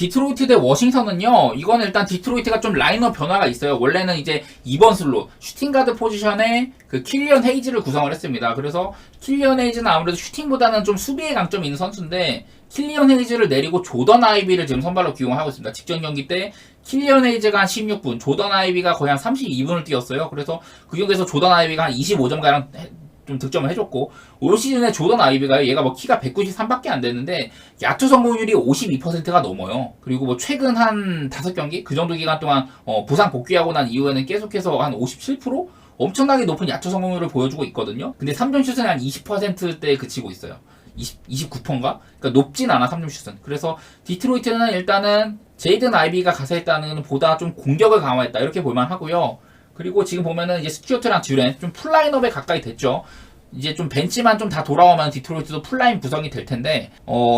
디트로이트 대 워싱턴은요, 이거는 일단 디트로이트가 좀 라인업 변화가 있어요. 원래는 이제 2번 슬롯, 슈팅가드 포지션에 그 킬리언 헤이즈를 구성을 했습니다. 그래서 킬리언 헤이즈는 아무래도 슈팅보다는 좀 수비에 강점이 있는 선수인데, 킬리언 헤이즈를 내리고 조던 아이비를 지금 선발로 기용하고 있습니다. 직전 경기 때 킬리언 헤이즈가 한 16분, 조던 아이비가 거의 한 32분을 뛰었어요. 그래서 그 경기에서 조던 아이비가 한 25점가량 좀 득점을 해줬고, 올 시즌에 조던 아이비가 얘가 뭐 키가 193밖에 안 되는데 야투 성공률이 52%가 넘어요. 그리고 뭐 최근 한 5경기 그 정도 기간 동안 부상 복귀하고 난 이후에는 계속해서 한 57%? 엄청나게 높은 야투 성공률을 보여주고 있거든요. 근데 3점 슛은 한 20%대에 그치고 있어요. 29%인가? 그러니까 높진 않아 3점 슛은. 그래서 디트로이트는 일단은 제이든 아이비가 가세했다는 보다 좀 공격을 강화했다 이렇게 볼만 하고요. 그리고 지금 보면은 이제 스튜어트랑 듀렌 좀 풀라인업에 가까이 됐죠. 이제 좀 벤치만 좀 다 돌아오면 디트로이트도 풀라인 구성이 될 텐데,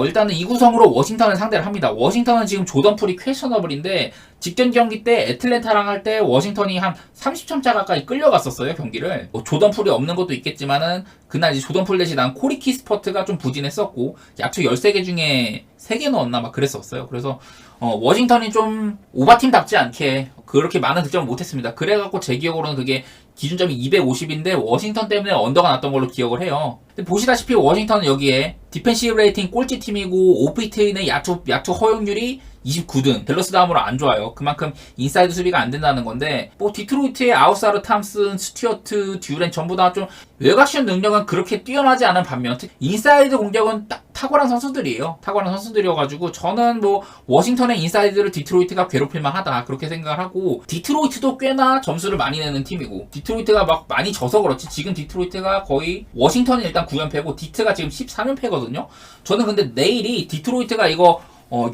일단은 이 구성으로 워싱턴을 상대를 합니다. 워싱턴은 지금 조던 풀이 퀘셔너블인데, 직전 경기 때 애틀랜타랑 할 때 워싱턴이 한 30점차 가까이 끌려갔었어요, 경기를. 조던 풀이 없는 것도 있겠지만은, 그날 이제 조던 풀 대신 난 코리 키스퍼트가 좀 부진했었고, 야투 13개 중에 3개 넣었나 막 그랬었어요. 그래서, 워싱턴이 좀 오바팀답지 않게 그렇게 많은 득점을 못했습니다. 그래갖고 제 기억으로는 그게 기준점이 250인데 워싱턴 때문에 언더가 났던 걸로 기억을 해요. 근데 보시다시피 워싱턴은 여기에 디펜시브 레이팅 꼴찌 팀이고 오피트인의 야투 허용률이 29등. 댈러스 다음으로 안 좋아요. 그만큼 인사이드 수비가 안 된다는 건데, 뭐 디트로이트의 아웃사르, 탐슨, 스튜어트, 듀렌 전부 다 좀 외곽슛 능력은 그렇게 뛰어나지 않은 반면 인사이드 공격은 딱 탁월한 선수들이에요. 탁월한 선수들이어가지고 저는 뭐 워싱턴의 인사이드를 디트로이트가 괴롭힐만 하다 그렇게 생각을 하고, 디트로이트도 꽤나 점수를 많이 내는 팀이고, 디트로이트가 막 많이 져서 그렇지 지금 디트로이트가 거의 워싱턴이 일단 9연패고 디트가 지금 13연패거든요. 저는 근데 내일이 디트로이트가 이거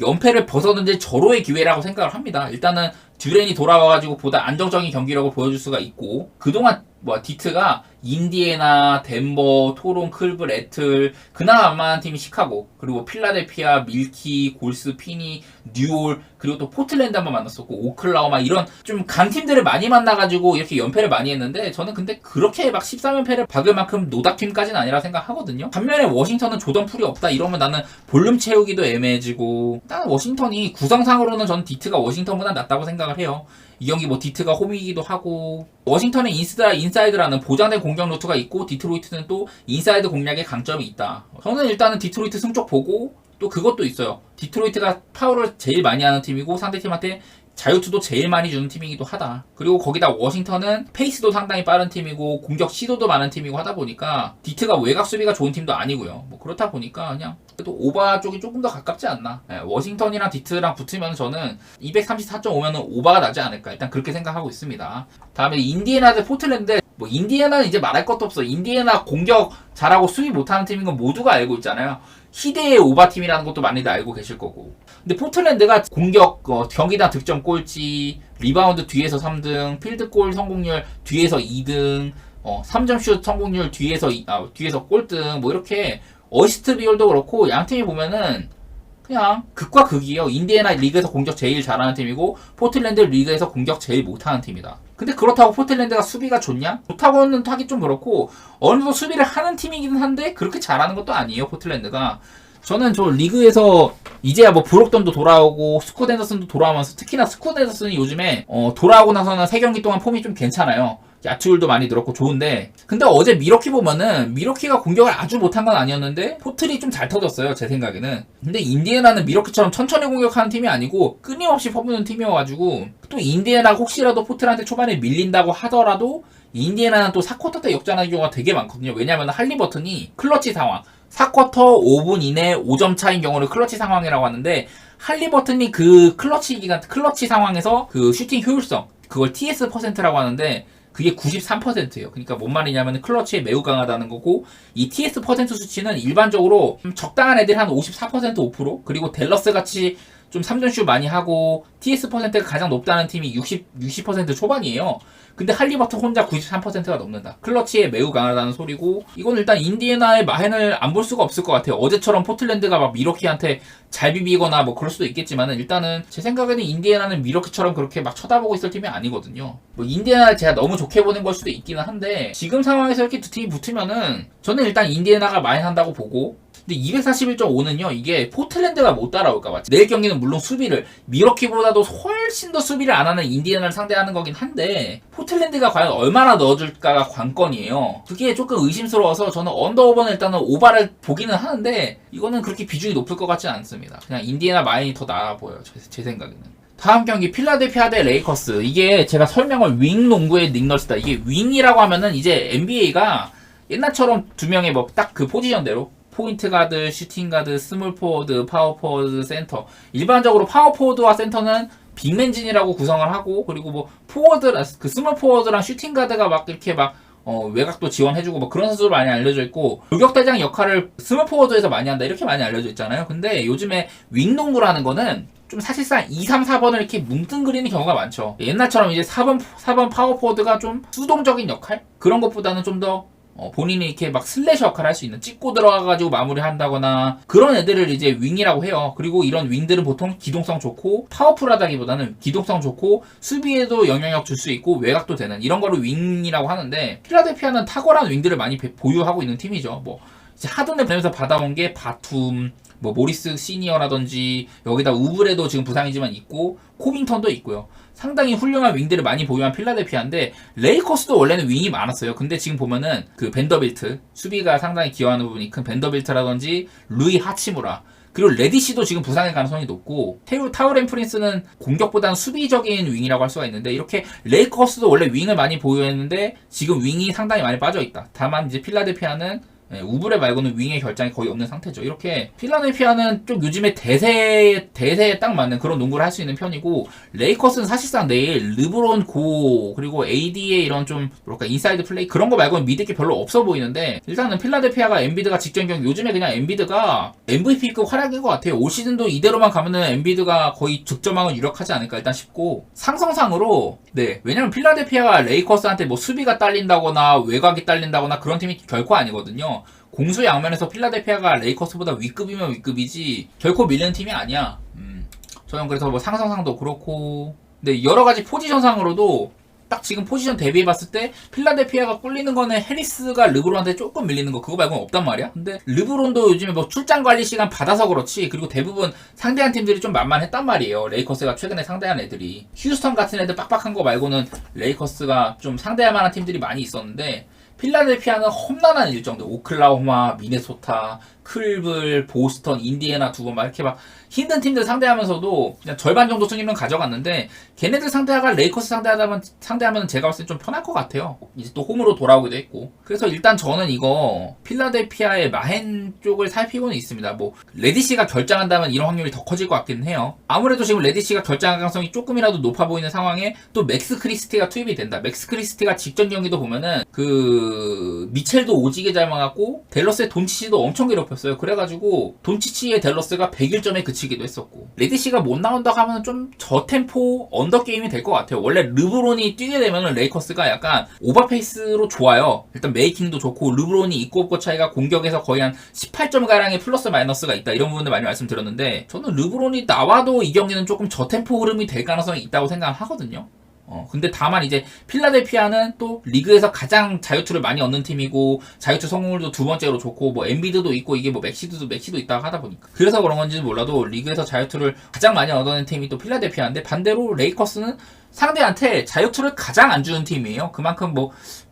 연패를 벗어던질 절호의 기회라고 생각을 합니다. 일단은 듀렌이 돌아와가지고 보다 안정적인 경기력을 보여줄 수가 있고, 그동안 디트가 인디애나, 덴버, 토론, 클브, 애틀, 그나마 만만한 팀이 시카고, 그리고 필라델피아, 밀키, 골스, 피니, 뉴올, 그리고 또 포틀랜드 한번 만났었고, 오클라호마 이런 좀 강팀들을 많이 만나가지고 이렇게 연패를 많이 했는데, 저는 근데 그렇게 막 13연패를 박을 만큼 노닥팀까지는 아니라 생각하거든요. 반면에 워싱턴은 조던 풀이 없다 이러면 나는 볼륨 채우기도 애매해지고, 일단 워싱턴이 구성상으로는 저는 디트가 워싱턴보다 낫다고 생각을 해요. 이 경기 뭐 디트가 홈이기도 하고, 워싱턴의 인사이드라는 보장된 공격 루트가 있고, 디트로이트는 또 인사이드 공략에 강점이 있다. 저는 일단은 디트로이트 승쪽 보고, 또 그것도 있어요. 디트로이트가 파울을 제일 많이 하는 팀이고 상대팀한테 자유투도 제일 많이 주는 팀이기도 하다. 그리고 거기다 워싱턴은 페이스도 상당히 빠른 팀이고 공격 시도도 많은 팀이고 하다 보니까 디트가 외곽 수비가 좋은 팀도 아니고요. 뭐 그렇다 보니까 그냥 그래도 오바 쪽이 조금 더 가깝지 않나. 워싱턴이랑 디트랑 붙으면 저는 234.5면은 오바가 나지 않을까. 일단 그렇게 생각하고 있습니다. 다음에 인디애나 대 포틀랜드. 뭐 인디애나는 이제 말할 것도 없어. 인디애나 공격 잘하고 수비 못하는 팀인 건 모두가 알고 있잖아요. 희대의 오바팀이라는 것도 많이들 알고 계실 거고. 근데 포틀랜드가 공격, 경기당 득점 꼴찌, 리바운드 뒤에서 3등, 필드골 성공률 뒤에서 2등, 3점 슛 성공률 뒤에서 꼴등, 뭐 이렇게 어시스트 비율도 그렇고 양팀이 보면은 그냥 극과 극이에요. 인디애나 리그에서 공격 제일 잘하는 팀이고 포틀랜드 리그에서 공격 제일 못하는 팀이다. 근데 그렇다고 포틀랜드가 수비가 좋냐? 좋다고는 하기 좀 그렇고 어느 정도 수비를 하는 팀이긴 한데 그렇게 잘하는 것도 아니에요. 포틀랜드가. 저는 저 리그에서 이제야 뭐 브록던도 돌아오고 스콧 앤더슨도 돌아오면서, 특히나 스콧 앤더슨이 요즘에 돌아오고 나서는 3경기 동안 폼이 좀 괜찮아요. 야투율도 많이 늘었고 좋은데, 근데 어제 미러키 보면은 미러키가 공격을 아주 못한 건 아니었는데 포틀이 좀 잘 터졌어요, 제 생각에는. 근데 인디애나는 미러키처럼 천천히 공격하는 팀이 아니고 끊임없이 퍼부는 팀이어가지고, 또 인디애나가 혹시라도 포틀한테 초반에 밀린다고 하더라도 인디애나는 또 4쿼터 때 역전하는 경우가 되게 많거든요. 왜냐면 할리버튼이 클러치 상황, 4쿼터 5분 이내 5점 차인 경우를 클러치 상황이라고 하는데, 할리버튼이 그 클러치 상황에서 그 슈팅 효율성, 그걸 TS %라고 하는데 그게 93%예요. 그러니까 뭔 말이냐면 클러치에 매우 강하다는 거고, 이 TS % 수치는 일반적으로 적당한 애들이 한 54%, 5%, 그리고 댈러스 같이 좀 3점슛 많이 하고 TS %가 가장 높다는 팀이 60% 초반이에요. 근데 할리버튼 혼자 93%가 넘는다. 클러치에 매우 강하다는 소리고, 이건 일단 인디애나의 마행을 안 볼 수가 없을 것 같아요. 어제처럼 포틀랜드가 막 미러키한테 잘 비비거나 뭐 그럴 수도 있겠지만은, 일단은 제 생각에는 인디애나는 미러키처럼 그렇게 막 쳐다보고 있을 팀이 아니거든요. 뭐 인디애나를 제가 너무 좋게 보는 걸 수도 있기는 한데, 지금 상황에서 이렇게 두 팀이 붙으면은 저는 일단 인디애나가 많이 한다고 보고, 근데 241.5는요, 이게 포틀랜드가 못 따라올까봐. 내일 경기는 물론 수비를, 미러키보다도 훨씬 더 수비를 안 하는 인디애나를 상대하는 거긴 한데, 포틀랜드가 과연 얼마나 넣어줄까가 관건이에요. 그게 조금 의심스러워서 저는 언더오버는 일단은 오바를 보기는 하는데, 이거는 그렇게 비중이 높을 것 같지는 않습니다. 그냥 인디애나 마인이 더 나아 보여요. 제 생각에는. 다음 경기 필라델피아 대 레이커스. 이게 제가 설명을 윙 농구의 닉널스다. 이게 윙이라고 하면은 이제 NBA가 옛날처럼 두 명의 뭐 딱 그 포지션대로 포인트 가드, 슈팅 가드, 스몰 포워드, 파워 포워드, 센터. 일반적으로 파워 포워드와 센터는 빅맨진이라고 구성을 하고, 그리고 뭐 포워드, 그 스몰 포워드랑 슈팅 가드가 막 이렇게 막 외곽도 지원해주고 뭐 그런 선수로 많이 알려져 있고, 돌격대장 역할을 스몰 포워드에서 많이 한다 이렇게 많이 알려져 있잖아요. 근데 요즘에 윙 농구라는 거는 좀 사실상 2, 3, 4번을 이렇게 뭉뚱그리는 경우가 많죠. 옛날처럼 이제 4번 파워포워드가 좀 수동적인 역할? 그런 것보다는 좀 더 본인이 이렇게 막 슬래시 역할을 할 수 있는, 찍고 들어가가지고 마무리한다거나 그런 애들을 이제 윙이라고 해요. 그리고 이런 윙들은 보통 기동성 좋고 파워풀하다기보다는 기동성 좋고 수비에도 영향력 줄 수 있고 외곽도 되는 이런 거를 윙이라고 하는데, 필라델피아는 탁월한 윙들을 많이 보유하고 있는 팀이죠. 뭐 이제 하든을 보내면서 받아온 게 바툼, 뭐 모리스 시니어라든지, 여기다 우브레도 지금 부상이지만 있고, 코빙턴도 있고요. 상당히 훌륭한 윙들을 많이 보유한 필라델피아인데, 레이커스도 원래는 윙이 많았어요. 근데 지금 보면은 그 벤더빌트, 수비가 상당히 기여하는 부분이 큰 벤더빌트라든지 루이 하치무라, 그리고 레디시도 지금 부상의 가능성이 높고, 타우렌 프린스는 공격보다는 수비적인 윙이라고 할 수가 있는데, 이렇게 레이커스도 원래 윙을 많이 보유했는데 지금 윙이 상당히 많이 빠져있다. 다만 이제 필라델피아는 우브레 말고는 윙의 결장이 거의 없는 상태죠. 이렇게 필라델피아는 좀 요즘에 대세에 딱 맞는 그런 농구를 할 수 있는 편이고, 레이커스는 사실상 내일 르브론 고 그리고 AD의 이런 좀 뭐랄까 인사이드 플레이 그런 거 말고는 믿을 게 별로 없어 보이는데, 일단은 필라델피아가 엔비드가 직전 경기, 요즘에 그냥 엔비드가 MVP급 활약인 것 같아요. 올 시즌도 이대로만 가면은 엔비드가 거의 득점왕을 유력하지 않을까 일단 싶고, 상성상으로 왜냐면 필라델피아가 레이커스한테 뭐 수비가 딸린다거나 외곽이 딸린다거나 그런 팀이 결코 아니거든요. 공수 양면에서 필라델피아가 레이커스보다 윗급이면 윗급이지 결코 밀리는 팀이 아니야. 저는 그래서 뭐 상성상도 그렇고, 근데 여러 가지 포지션상으로도 딱 지금 포지션 대비해봤을 때 필라델피아가 꿀리는 거는 해리스가 르브론한테 조금 밀리는 거, 그거 말고는 없단 말이야. 근데 르브론도 요즘에 뭐 출장 관리 시간 받아서 그렇지, 그리고 대부분 상대한 팀들이 좀 만만했단 말이에요. 레이커스가 최근에 상대한 애들이 휴스턴 같은 애들 빡빡한 거 말고는 레이커스가 좀 상대할 만한 팀들이 많이 있었는데, 필라델피아는 험난한 일정들, 오클라호마, 미네소타, 클블, 보스턴, 인디애나 두 번 막 이렇게 막 힘든 팀들 상대하면서도 그냥 절반 정도 승리는 가져갔는데, 걔네들 상대하가 레이커스 상대하면 제가 봤을 때 좀 편할 것 같아요. 이제 또 홈으로 돌아오기도 했고. 그래서 일단 저는 이거 필라델피아의 마헨 쪽을 살피고는 있습니다. 뭐 레디시가 결장한다면 이런 확률이 더 커질 것 같기는 해요. 아무래도 지금 레디시가 결장 가능성이 조금이라도 높아 보이는 상황에 또 맥스 크리스티가 투입이 된다. 맥스 크리스티가 직전 경기도 보면은 미첼도 오지게 잘 막았고 댈러스의 돈치치도 엄청 괴롭혔어요. 그래가지고 돈치치의 댈러스가 101점에 그치기도 했었고, 레디시가 못 나온다고 하면 좀 저템포 언더게임이 될 것 같아요. 원래 르브론이 뛰게 되면 레이커스가 약간 오버페이스로 좋아요. 일단 메이킹도 좋고, 르브론이 있고 없고 차이가 공격에서 거의 한 18점가량의 플러스 마이너스가 있다, 이런 부분들 많이 말씀드렸는데, 저는 르브론이 나와도 이 경기는 조금 저템포 흐름이 될 가능성이 있다고 생각하거든요. 근데 다만 이제 필라델피아는 또 리그에서 가장 자유투를 많이 얻는 팀이고, 자유투 성공률도 두 번째로 좋고, 뭐 엔비드도 있고, 이게 뭐 맥시도 있다고 하다 보니까 그래서 그런 건지는 몰라도 리그에서 자유투를 가장 많이 얻어낸 팀이 또 필라델피아인데, 반대로 레이커스는 상대한테 자유투를 가장 안 주는 팀이에요. 그만큼 뭐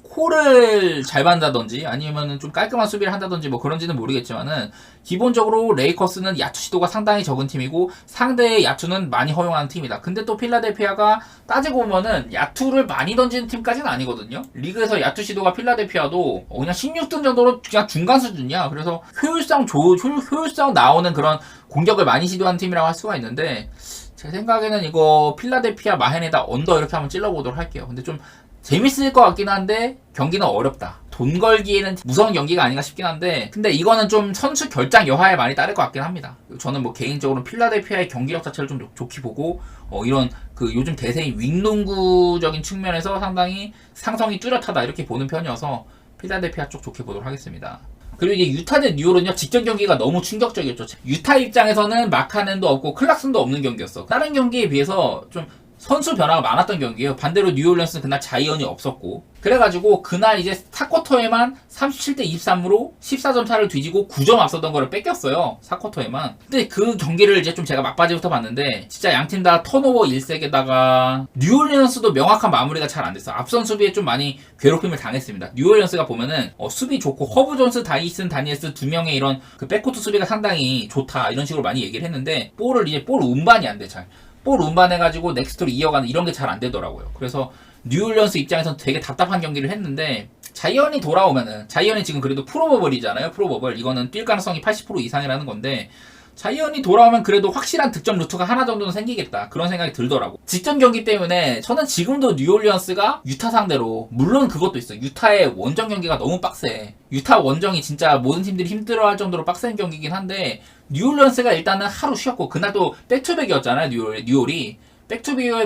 콜을 잘 받는다든지 아니면은 좀 깔끔한 수비를 한다든지 뭐 그런지는 모르겠지만은, 기본적으로 레이커스는 야투 시도가 상당히 적은 팀이고 상대의 야투는 많이 허용하는 팀이다. 근데 또 필라델피아가 따지고 보면은 야투를 많이 던지는 팀까지는 아니거든요. 리그에서 야투 시도가 필라델피아도 그냥 16등 정도로 그냥 중간 수준이야. 그래서 효율성 나오는 그런 공격을 많이 시도하는 팀이라고 할 수가 있는데, 제 생각에는 이거 필라델피아 마헨에다 언더 이렇게 한번 찔러보도록 할게요. 근데 좀 재밌을 것 같긴 한데 경기는 어렵다. 돈 걸기에는 무서운 경기가 아닌가 싶긴 한데, 근데 이거는 좀 선수 결장 여하에 많이 따를 것 같긴 합니다. 저는 뭐 개인적으로 필라델피아의 경기력 자체를 좀 좋게 보고, 이런 그 요즘 대세인 윙농구적인 측면에서 상당히 상성이 뚜렷하다 이렇게 보는 편이어서 필라델피아 쪽 좋게 보도록 하겠습니다. 그리고 이제 유타 대 뉴올은요, 직전 경기가 너무 충격적이었죠. 유타 입장에서는 마카넨도 없고 클락슨도 없는 경기였어. 다른 경기에 비해서 좀 선수 변화가 많았던 경기예요. 반대로 뉴올리언스는 그날 자이언이 없었고, 그래가지고 그날 이제 4쿼터에만 37대 23으로 14점 차를 뒤지고 9점 앞서던 거를 뺏겼어요. 4쿼터에만. 근데 그 경기를 이제 좀 제가 막바지부터 봤는데 진짜 양팀 다 턴오버 일색에다가 뉴올리언스도 명확한 마무리가 잘 안 됐어. 앞선 수비에 좀 많이 괴롭힘을 당했습니다. 뉴올리언스가 보면은 수비 좋고 허브 존스, 다이슨, 다니엘스 두 명의 이런 그 백코트 수비가 상당히 좋다 이런 식으로 많이 얘기를 했는데 볼 운반이 안 돼. 잘 볼 운반해가지고 넥스트로 이어가는 이런 게 잘 안 되더라고요. 그래서 뉴올리언스 입장에서는 되게 답답한 경기를 했는데, 자이언이 돌아오면은, 자이언이 지금 그래도 프로버블이잖아요. 프로버블. 이거는 뛸 가능성이 80% 이상이라는 건데, 자이언이 돌아오면 그래도 확실한 득점 루트가 하나 정도는 생기겠다. 그런 생각이 들더라고. 직전 경기 때문에 저는 지금도 뉴올리언스가 유타 상대로, 물론 그것도 있어. 유타의 원정 경기가 너무 빡세. 유타 원정이 진짜 모든 팀들이 힘들어할 정도로 빡센 경기긴 한데, 뉴올리언스가 일단은 하루 쉬었고, 그날도 백투백이었잖아요. 뉴올이.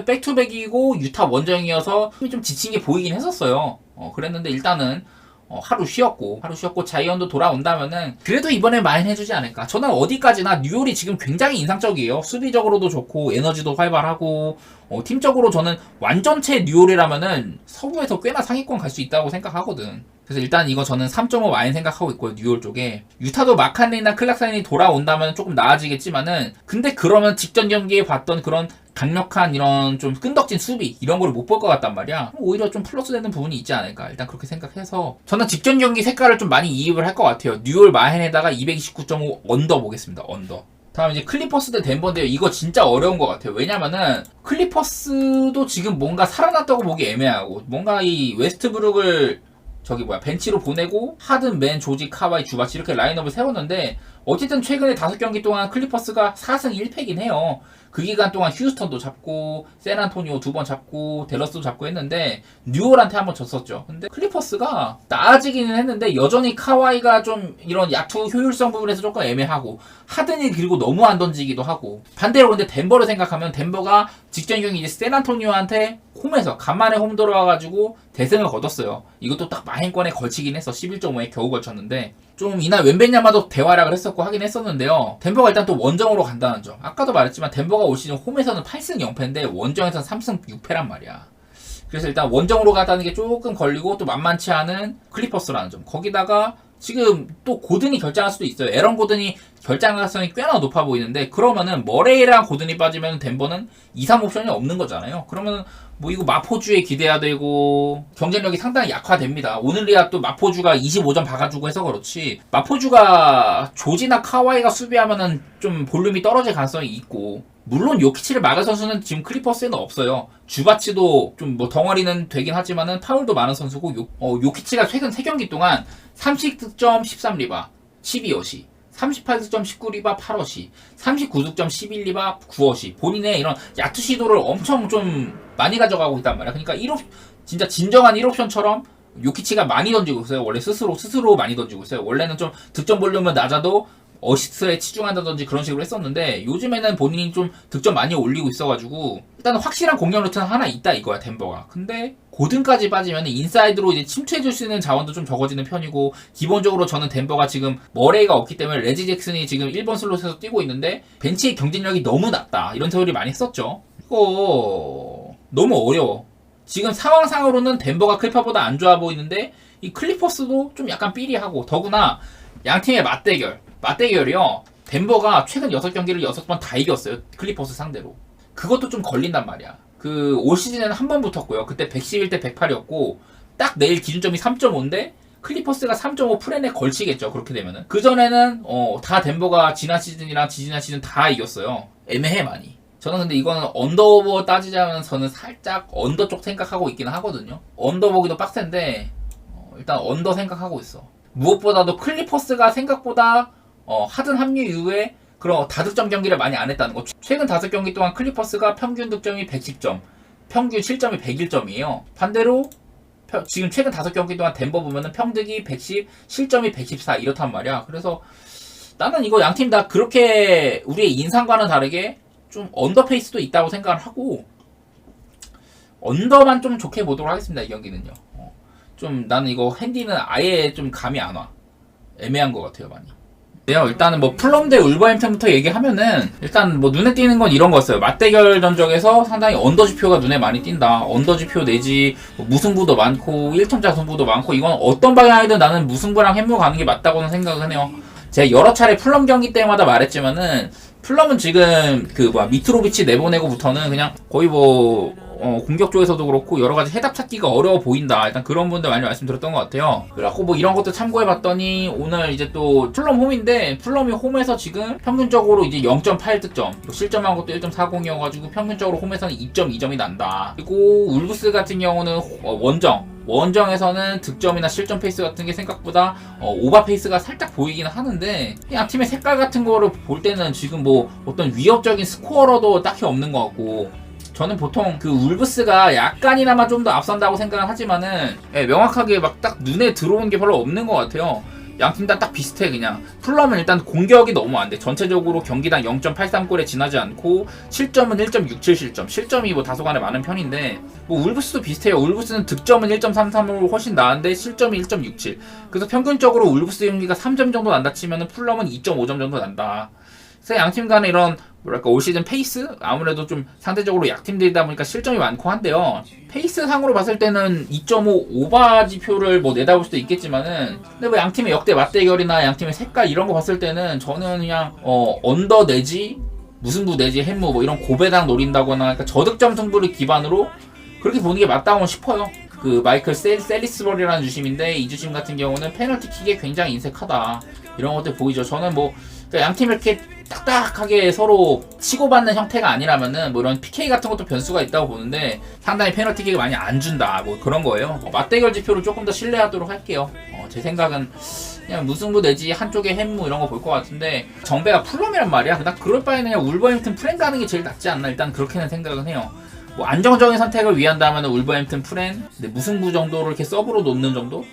백투백이고 유타 원정이어서 힘이 좀 지친 게 보이긴 했었어요. 그랬는데 일단은 하루 쉬었고 자이언도 돌아온다면은 그래도 이번에 많이 해주지 않을까. 저는 어디까지나 뉴올이 지금 굉장히 인상적이에요. 수비적으로도 좋고 에너지도 활발하고 팀적으로 저는 완전체 뉴올이라면은 서부에서 꽤나 상위권 갈 수 있다고 생각하거든. 그래서 일단 이거 저는 3.5 많이 생각하고 있고요. 뉴올 쪽에. 유타도 마칸리나 클락사인이 돌아온다면 조금 나아지겠지만은, 근데 그러면 직전 경기에 봤던 그런 강력한 이런 좀 끈덕진 수비 이런 걸 못 볼 것 같단 말이야. 오히려 좀 플러스 되는 부분이 있지 않을까. 일단 그렇게 생각해서 저는 직전 경기 색깔을 좀 많이 이입을 할 것 같아요. 뉴올 마헨에다가 229.5 언더 보겠습니다. 언더. 다음 이제 클리퍼스 대 덴버인데요. 이거 진짜 어려운 것 같아요. 왜냐면은 클리퍼스도 지금 뭔가 살아났다고 보기 애매하고, 뭔가 이 웨스트브룩을 벤치로 보내고 하든, 맨, 조지, 카와이, 주바치 이렇게 라인업을 세웠는데, 어쨌든 최근에 5경기 동안 클리퍼스가 4승 1패긴 해요. 그 기간 동안 휴스턴도 잡고 샌안토니오 2번 잡고 댈러스도 잡고 했는데 뉴올한테 한번 졌었죠. 근데 클리퍼스가 나아지기는 했는데 여전히 카와이가 좀 이런 야투 효율성 부분에서 조금 애매하고, 하든이 그리고 너무 안 던지기도 하고. 반대로 근데 덴버를 생각하면, 덴버가 직전 경기 이제 샌안토니오한테 홈에서 간만에 홈 들어와가지고 대승을 거뒀어요. 이것도 딱 마행권에 걸치긴 했어. 11.5에 겨우 걸쳤는데, 좀 이날 웬벤야마도 대활약을 했었고 하긴 했었는데요. 덴버가 일단 또 원정으로 간다는 점. 아까도 말했지만 덴버가 올 시즌 홈에서는 8승 0패인데 원정에서는 3승 6패란 말이야. 그래서 일단 원정으로 갔다는 게 조금 걸리고, 또 만만치 않은 클리퍼스라는 점. 거기다가 지금 또 고든이 결장할 수도 있어요. 에런 고든이 결장 가능성이 꽤나 높아 보이는데, 그러면은 머레이랑 고든이 빠지면 덴버는 2, 3 옵션이 없는 거잖아요. 그러면은 뭐 이거 마포주에 기대야 되고 경쟁력이 상당히 약화됩니다. 오늘이야 또 마포주가 25점 박아주고 해서 그렇지, 마포주가 조지나 카와이가 수비하면은 좀 볼륨이 떨어질 가능성이 있고, 물론 요키치를 막을 선수는 지금 클리퍼스에는 없어요. 주바치도 좀 뭐 덩어리는 되긴 하지만은 파울도 많은 선수고, 요키치가 최근 3경기 동안 30득점 13리바 12어시, 38득점 19리바 8어시, 39득점 11리바 9어시. 본인의 이런 야투 시도를 엄청 좀 많이 가져가고 있단 말이야. 그러니까 1옵, 진짜 진정한 1옵션처럼 요키치가 많이 던지고 있어요. 원래 스스로 많이 던지고 있어요. 원래는 좀 득점 볼륨은 낮아도 어시스트에 치중한다든지 그런 식으로 했었는데, 요즘에는 본인이 좀 득점 많이 올리고 있어가지고 일단 확실한 공격 루트는 하나 있다 이거야, 덴버가. 근데 고든까지 빠지면 인사이드로 이제 침투해줄 수 있는 자원도 좀 적어지는 편이고, 기본적으로 저는 덴버가 지금 머레이가 없기 때문에 레지 잭슨이 지금 1번 슬롯에서 뛰고 있는데 벤치의 경쟁력이 너무 낮다 이런 소리 많이 했었죠. 이거 너무 어려워. 지금 상황상으로는 덴버가 클파보다 안 좋아 보이는데, 이 클리퍼스도 좀 약간 삐리하고, 더구나 양팀의 맞대결이요. 덴버가 최근 6경기를 6번 다 이겼어요. 클리퍼스 상대로. 그것도 좀 걸린단 말이야. 그 올 시즌에는 한 번 붙었고요. 그때 111대 108이었고 딱 내일 기준점이 3.5인데 클리퍼스가 3.5 프렌에 걸치겠죠. 그렇게 되면은. 그전에는 다 덴버가 지난 시즌이랑 지지난 시즌 다 이겼어요. 애매해 많이. 저는 근데 이거는 언더오버 따지자면 저는 살짝 언더 쪽 생각하고 있기는 하거든요. 언더 보기도 빡센데 일단 언더 생각하고 있어. 무엇보다도 클리퍼스가 생각보다 하든 합류 이후에 그런 다득점 경기를 많이 안 했다는 거. 최근 5경기 동안 클리퍼스가 평균 득점이 110점, 평균 실점이 101점이에요. 반대로 지금 최근 5경기 동안 덴버 보면은 평득이 110, 실점이 114 이렇단 말이야. 그래서 나는 이거 양팀 다 그렇게 우리의 인상과는 다르게 좀 언더페이스도 있다고 생각을 하고, 언더만 좀 좋게 보도록 하겠습니다. 이 경기는요. 좀 나는 이거 핸디는 아예 좀 감이 안 와. 애매한 것 같아요 많이. 일단은 뭐 플럼 대 울버햄튼부터 얘기하면은 일단 뭐 눈에 띄는 건 이런 거였어요. 맞대결 전적에서 상당히 언더지표가 눈에 많이 띈다. 언더지표 내지 뭐 무승부도 많고 1점차 승부도 많고 이건 어떤 방향이든 나는 무승부랑 햄무 가는 게 맞다고는 생각을 하네요. 제가 여러 차례 플럼 경기 때마다 말했지만은 플럼은 지금 미트로비치 내보내고부터는 그냥 거의 공격 쪽에서도 그렇고 여러 가지 해답 찾기가 어려워 보인다. 일단 그런 분들 많이 말씀드렸던 것 같아요. 그래갖고 뭐 이런 것도 참고해봤더니 오늘 이제 또 플럼 홈인데 플럼이 홈에서 지금 평균적으로 이제 0.8득점, 실점한 것도 1.40이어가지고 평균적으로 홈에서는 2.2점이 난다. 그리고 울브스 같은 경우는 원정에서는 득점이나 실점 페이스 같은 게 생각보다 오버 페이스가 살짝 보이긴 하는데 양 팀의 색깔 같은 거를 볼 때는 지금 뭐 어떤 위협적인 스코어러도 딱히 없는 것 같고 저는 보통 울브스가 약간이나마 좀 더 앞선다고 생각을 하지만은 명확하게 막 딱 눈에 들어오는 게 별로 없는 것 같아요. 양 팀 다 딱 비슷해. 그냥 플럼은 일단 공격이 너무 안 돼. 전체적으로 경기당 0.83골에 지나지 않고 실점은 1.67 실점이 뭐 다소간에 많은 편인데 뭐 울브스도 비슷해요. 울브스는 득점은 1.33으로 훨씬 나은데 실점이 1.67. 그래서 평균적으로 울브스 경기가 3점 정도 난다 치면은 플럼은 2.5점 정도 난다. 그래서 양팀 간에 이런 올 시즌 페이스? 아무래도 좀 상대적으로 약팀들이다 보니까 실점이 많고 한데요. 페이스 상으로 봤을 때는 2.5 오바 지표를 뭐 내다볼 수도 있겠지만은 근데 뭐 양팀의 역대 맞대결이나 양팀의 색깔 이런 거 봤을 때는 저는 그냥 언더 내지 무승부 내지 햄무 뭐 이런 고배당 노린다거나 그러니까 저득점 승부를 기반으로 그렇게 보는 게 맞다고 싶어요. 마이클 셀리스버리라는 주심인데 이 주심 같은 경우는 페널티킥에 굉장히 인색하다. 이런 것들 보이죠. 저는 뭐 양팀 이렇게 딱딱하게 서로 치고받는 형태가 아니라면은 뭐 이런 PK 같은 것도 변수가 있다고 보는데 상당히 페널티킥을 많이 안 준다 뭐 그런 거예요. 맞대결 지표를 조금 더 신뢰하도록 할게요. 제 생각은 그냥 무승부 내지 한쪽에 햄무 이런 거 볼 것 같은데 정배가 플럼이란 말이야. 그럴 바에는 그냥 울버햄튼 프렌 가는 게 제일 낫지 않나 일단 그렇게는 생각은 해요. 뭐 안정적인 선택을 위한다면 울버햄튼 프렌 근데 무승부 정도를 이렇게 서브로 놓는 정도?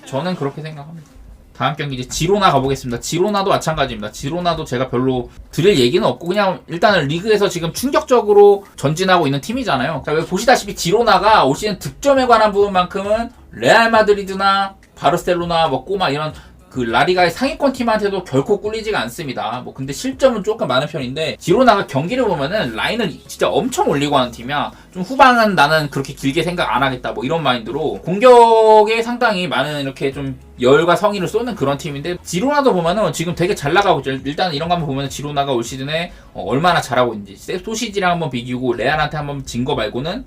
저는 그렇게 생각합니다. 다음 경기 이제 지로나 가보겠습니다. 지로나도 마찬가지입니다. 지로나도 제가 별로 드릴 얘기는 없고 그냥 일단은 리그에서 지금 충격적으로 전진하고 있는 팀이잖아요. 자, 보시다시피 지로나가 올 시즌 득점에 관한 부분만큼은 레알 마드리드나 바르셀로나 뭐 꼬마 이런 라리가의 상위권 팀한테도 결코 꿀리지가 않습니다. 뭐 근데 실점은 조금 많은 편인데 지로나가 경기를 보면은 라인을 진짜 엄청 올리고 하는 팀이야. 좀 후방은 나는 그렇게 길게 생각 안 하겠다 뭐 이런 마인드로 공격에 상당히 많은 이렇게 좀 열과 성의를 쏟는 그런 팀인데 지로나도 보면은 지금 되게 잘 나가고 있죠. 일단 이런 거 한번 보면은 지로나가 올 시즌에 얼마나 잘하고 있는지 소시지랑 한번 비기고 레알한테 한번 진 거 말고는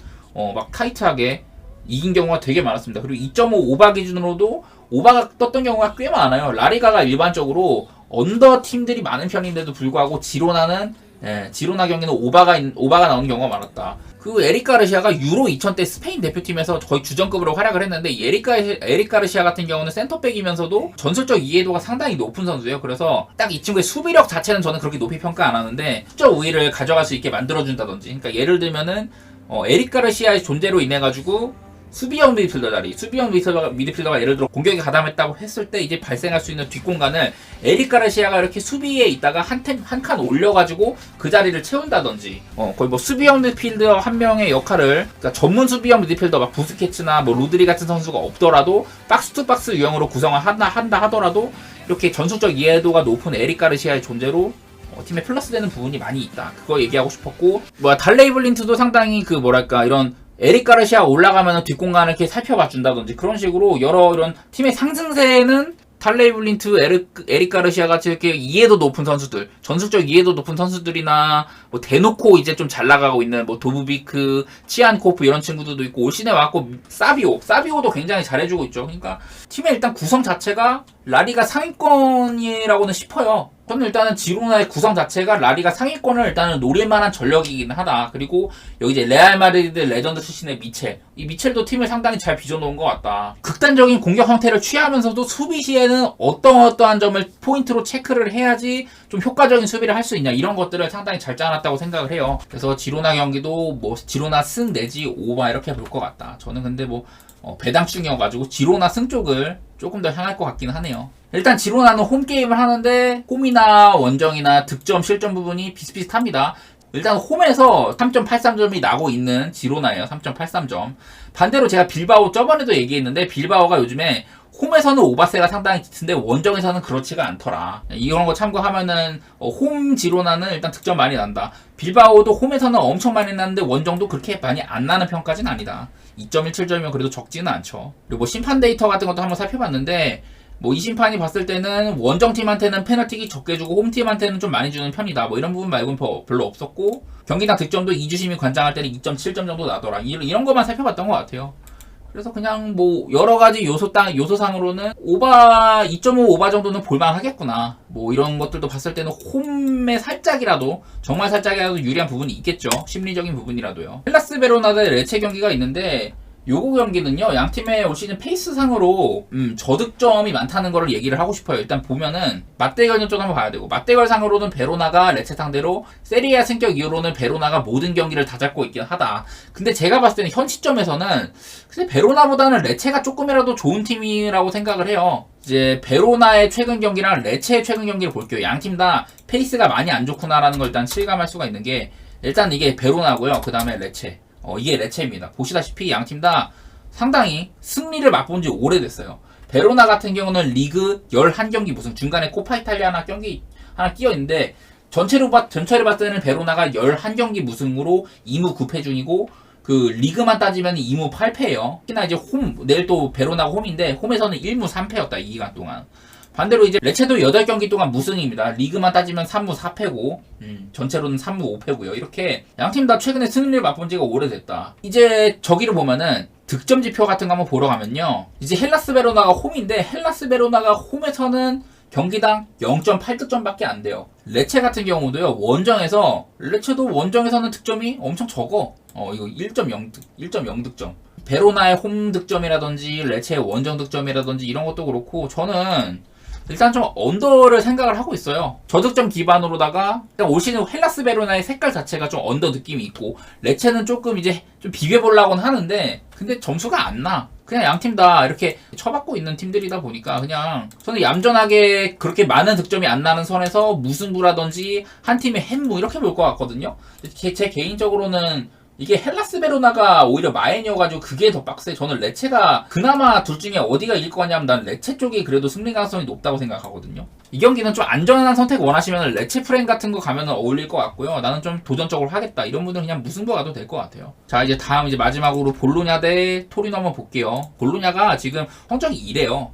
막 타이트하게 이긴 경우가 되게 많았습니다. 그리고 2.5 오바 기준으로도 오바가 떴던 경우가 꽤 많아요. 라리가가 일반적으로 언더 팀들이 많은 편인데도 불구하고 지로나 경기는 오바가 나오는 경우가 많았다. 에릭 가르시아가 유로 2000 때 스페인 대표팀에서 거의 주전급으로 활약을 했는데 에릭 가르시아 같은 경우는 센터백이면서도 전술적 이해도가 상당히 높은 선수예요. 그래서 딱 이 친구의 수비력 자체는 저는 그렇게 높이 평가 안 하는데 수적 우위를 가져갈 수 있게 만들어준다든지 그러니까 예를 들면은 에릭 가르시아의 존재로 인해 가지고 수비형 미드필더가 예를 들어 공격에 가담했다고 했을 때 이제 발생할 수 있는 뒷공간을 에릭 가르시아가 이렇게 수비에 있다가 한 칸 올려가지고 그 자리를 채운다든지 거의 뭐 수비형 미드필더 한 명의 역할을 그러니까 전문 수비형 미드필더 막 부스케츠나 뭐 로드리 같은 선수가 없더라도 박스 투 박스 유형으로 구성을 한다 하더라도 이렇게 전술적 이해도가 높은 에릭 가르시아의 존재로 팀에 플러스 되는 부분이 많이 있다. 그거 얘기하고 싶었고 달레이 블린트도 상당히 이런 에릭 가르시아 올라가면 뒷공간을 이렇게 살펴봐 준다든지 그런 식으로 이런 팀의 상승세는 달레이 블린트, 에릭 가르시아 같이 이렇게 이해도 높은 선수들, 전술적 이해도 높은 선수들이나 뭐 대놓고 이제 좀 잘 나가고 있는 뭐 도브비크, 치안코프 이런 친구들도 있고 올 시즌에 왔고 사비오도 굉장히 잘해주고 있죠. 그러니까 팀의 일단 구성 자체가 라리가 상위권이라고는 싶어요. 저는 일단은 지로나의 구성 자체가 라리가 상위권을 일단은 노릴만한 전력이긴 하다. 그리고 여기 이제 레알 마드리드 레전드 출신의 이 미첼도 팀을 상당히 잘 빚어놓은 것 같다. 극단적인 공격 형태를 취하면서도 수비 시에는 어떠한 점을 포인트로 체크를 해야지 좀 효과적인 수비를 할 수 있냐 이런 것들을 상당히 잘 짜놨다고 생각을 해요. 그래서 지로나 경기도 뭐 지로나 승 내지 오바 이렇게 볼 것 같다. 저는 근데 배당충이어가지고 지로나 승 쪽을 조금 더 향할 것 같긴 하네요. 일단 지로나는 홈게임을 하는데 홈이나 원정이나 득점, 실점 부분이 비슷비슷합니다. 일단 홈에서 3.83점이 나고 있는 지로나예요. 3.83점. 반대로 제가 빌바오 저번에도 얘기했는데 빌바오가 요즘에 홈에서는 오바세가 상당히 짙은데 원정에서는 그렇지가 않더라. 이런 거 참고하면은 홈 지로나는 일단 득점 많이 난다. 빌바오도 홈에서는 엄청 많이 났는데 원정도 그렇게 많이 안 나는 편까지는 아니다. 2.17점이면 그래도 적지는 않죠. 그리고 뭐 심판 데이터 같은 것도 한번 살펴봤는데 뭐 이 심판이 봤을 때는 원정팀한테는 페널티킥 적게 주고 홈팀한테는 좀 많이 주는 편이다. 뭐 이런 부분 말고는 별로 없었고 경기당 득점도 이주심이 관장할 때는 2.7점 정도 나더라. 이런 것만 살펴봤던 것 같아요. 그래서 그냥 뭐 여러 가지 요소상으로는 2.5 오바 정도는 볼만하겠구나. 뭐 이런 것들도 봤을 때는 홈에 살짝이라도 정말 살짝이라도 유리한 부분이 있겠죠. 심리적인 부분이라도요. 헬라스 베로나 대 레체 경기가 있는데 요거 경기는요, 양 팀의 올 시즌 페이스상으로 저득점이 많다는 거를 얘기를 하고 싶어요. 일단 보면은 맞대결 좀 한번 봐야 되고, 맞대결 상으로는 베로나가 레체 상대로 세리아 승격 이후로는 베로나가 모든 경기를 다 잡고 있긴 하다. 근데 제가 봤을 때는 현 시점에서는 근데 베로나보다는 레체가 조금이라도 좋은 팀이라고 생각을 해요. 이제 베로나의 최근 경기랑 레체의 최근 경기를 볼게요. 양 팀 다 페이스가 많이 안 좋구나라는 걸 일단 실감할 수가 있는 게, 일단 이게 베로나고요. 그 다음에 레체. 이게 레체입니다. 보시다시피 양 팀 다 상당히 승리를 맛본 지 오래됐어요. 베로나 같은 경우는 리그 11경기 무승, 중간에 코파 이탈리아나 경기 하나 끼어 있는데 전체를 봤을 때는 베로나가 11경기 무승으로 2무 9패 중이고, 그 리그만 따지면 2무 8패예요. 특히나 이제 내일 또 베로나가 홈인데 홈에서는 1무 3패였다. 이 기간 동안. 반대로 이제 레체도 8경기 동안 무승입니다. 리그만 따지면 3무 4패고 전체로는 3무 5패고요. 이렇게 양팀 다 최근에 승리를 맛본 지가 오래됐다. 이제 저기를 보면은 득점 지표 같은 거 한번 보러 가면요, 이제 헬라스 베로나가 홈인데 헬라스 베로나가 홈에서는 경기당 0.8득점밖에 안 돼요. 레체 같은 경우도요, 레체도 원정에서는 득점이 엄청 적어. 이거 1.0득점. 베로나의 홈 득점이라든지 레체의 원정 득점이라든지 이런 것도 그렇고, 저는 일단 좀 언더를 생각을 하고 있어요. 저득점 기반으로다가 올 시즌 헬라스 베로나의 색깔 자체가 좀 언더 느낌이 있고, 레체는 조금 이제 좀 비벼보려고는 하는데 근데 점수가 안 나. 그냥 양 팀 다 이렇게 쳐받고 있는 팀들이다 보니까 그냥 저는 얌전하게 그렇게 많은 득점이 안 나는 선에서 무승부라든지 한 팀의 햄무 이렇게 볼 것 같거든요. 제 개인적으로는 이게 헬라스 베로나가 오히려 마인이어가지고 그게 더 빡세. 저는 레체가 그나마 둘 중에 어디가 이길 거냐면 난 레체 쪽이 그래도 승리 가능성이 높다고 생각하거든요. 이 경기는 좀 안전한 선택 원하시면 레체 프레임 같은 거 가면 어울릴 것 같고요. 나는 좀 도전적으로 하겠다 이런 분들은 그냥 무승부 가도 될 것 같아요. 자, 이제 다음 이제 마지막으로 볼로냐 대 토리노 한번 볼게요. 볼로냐가 지금 성적이 이래요.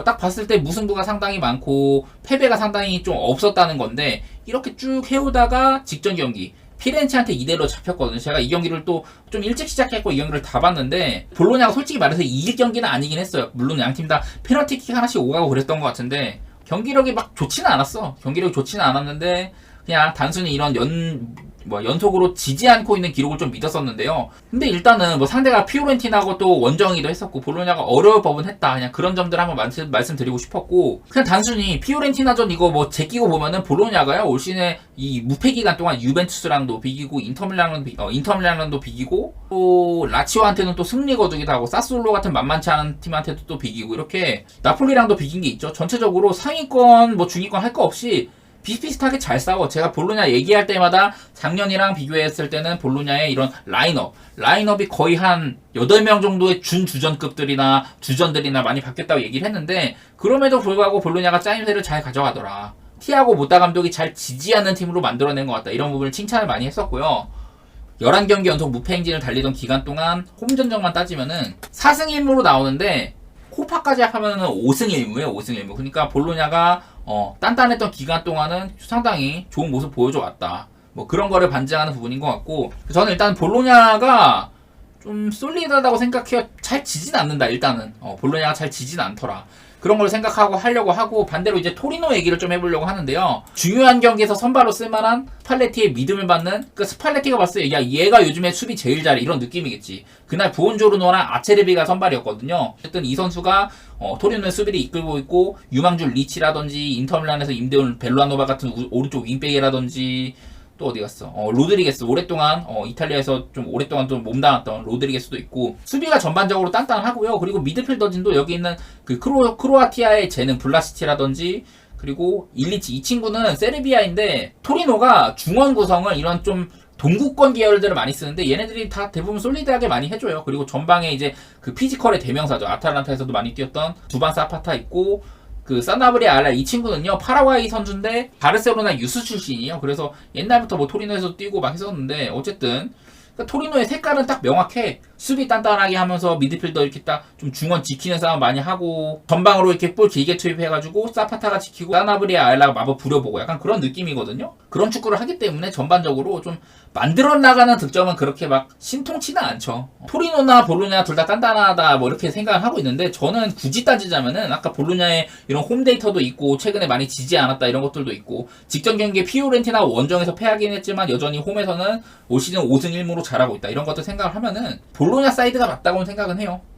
딱 봤을 때 무승부가 상당히 많고 패배가 상당히 좀 없었다는 건데, 이렇게 쭉 해오다가 직전 경기 피렌체한테 2대1로 잡혔거든요. 제가 이 경기를 또 좀 일찍 시작했고 이 경기를 다 봤는데, 볼로냐가 솔직히 말해서 이길 경기는 아니긴 했어요. 물론 양팀 다 페널티킥 하나씩 오가고 그랬던 것 같은데 경기력이 막 좋지는 않았어. 경기력이 좋지는 않았는데 그냥 단순히 이런 연속으로 지지 않고 있는 기록을 좀 믿었었는데요. 근데 일단은 뭐 상대가 피오렌티나하고 또 원정이기도 했었고 볼로냐가 어려울 법은 했다. 그냥 그런 점들 한번 말씀드리고 싶었고, 그냥 단순히 피오렌티나전 이거 뭐 제끼고 보면은 볼로냐가요, 올 시즌에 이 무패 기간 동안 유벤투스랑도 비기고 인터밀란랑도 비기고 또 라치오한테는 또 승리 거두기도 하고 사스올로 같은 만만치 않은 팀한테도 또 비기고 이렇게 나폴리랑도 비긴 게 있죠. 전체적으로 상위권 뭐 중위권 할 거 없이 비슷비슷하게 잘 싸워. 제가 볼로냐 얘기할 때마다 작년이랑 비교했을 때는 볼로냐의 이런 라인업이 거의 한 8명 정도의 준주전급들이나 주전들이나 많이 바뀌었다고 얘기를 했는데, 그럼에도 불구하고 볼로냐가 짜임새를 잘 가져가더라. 티아고 모타 감독이 잘 지지하는 팀으로 만들어낸 것 같다. 이런 부분을 칭찬을 많이 했었고요. 11경기 연속 무패 행진을 달리던 기간 동안 홈전적만 따지면은 4승 1무로 나오는데 코파까지 합하면은 5승 1무예요. 5승 1무. 그러니까 볼로냐가 단단했던 기간 동안은 상당히 좋은 모습 보여줘 왔다. 뭐 그런 거를 반증하는 부분인 것 같고, 저는 일단 볼로냐가 좀 솔리드하다고 생각해요. 잘 지진 않는다. 일단은 볼로냐가 잘 지진 않더라. 그런 걸 생각하고 하려고 하고, 반대로 이제 토리노 얘기를 좀 해보려고 하는데요. 중요한 경기에서 선발로 쓸만한 스팔레티의 믿음을 받는, 그 스팔레티가 봤을 때 야, 얘가 요즘에 수비 제일 잘해 이런 느낌이겠지. 그날 부온조르노랑 아체르비가 선발이었거든요. 어쨌든 이 선수가 토리노의 수비를 이끌고 있고, 유망주 리치라든지 인터밀란에서 임대온 벨라노바 같은 오른쪽 윙백이라든지 또 어디 갔어? 로드리게스, 오랫동안 이탈리아에서 좀 오랫동안 좀 몸담았던 로드리게스도 있고, 수비가 전반적으로 단단하고요. 그리고 미드필더진도 여기 있는 그 크로아티아의 재능 블라시치라든지, 그리고 일리치, 이 친구는 세르비아인데 토리노가 중원 구성을 이런 좀 동구권 계열들을 많이 쓰는데 얘네들이 다 대부분 솔리드하게 많이 해줘요. 그리고 전방에 이제 그 피지컬의 대명사죠. 아탈란타에서도 많이 뛰었던 두반 사파타 있고, 그 사나브리아 알라 이 친구는요 파라과이 선수인데 바르셀로나 유스 출신이에요. 그래서 옛날부터 뭐 토리노에서 뛰고 막 했었는데 어쨌든 그러니까 토리노의 색깔은 딱 명확해. 수비 단단하게 하면서 미드필더 이렇게 딱 좀 중원 지키는 싸움 많이 하고, 전방으로 이렇게 볼 길게 투입해가지고 사파타가 지키고 사나브리아 알라가 마법 부려보고 약간 그런 느낌이거든요. 그런 축구를 하기 때문에 전반적으로 좀 만들어 나가는 득점은 그렇게 막 신통치는 않죠. 토리노나 볼로냐 둘 다 단단하다 뭐 이렇게 생각을 하고 있는데, 저는 굳이 따지자면은 아까 볼로냐의 이런 홈 데이터도 있고 최근에 많이 지지 않았다 이런 것들도 있고, 직전 경기에 피오렌티나 원정에서 패하긴 했지만 여전히 홈에서는 올 시즌 5승 1무로 잘하고 있다 이런 것들 생각을 하면은 볼로냐 사이드가 맞다고는 생각은 해요.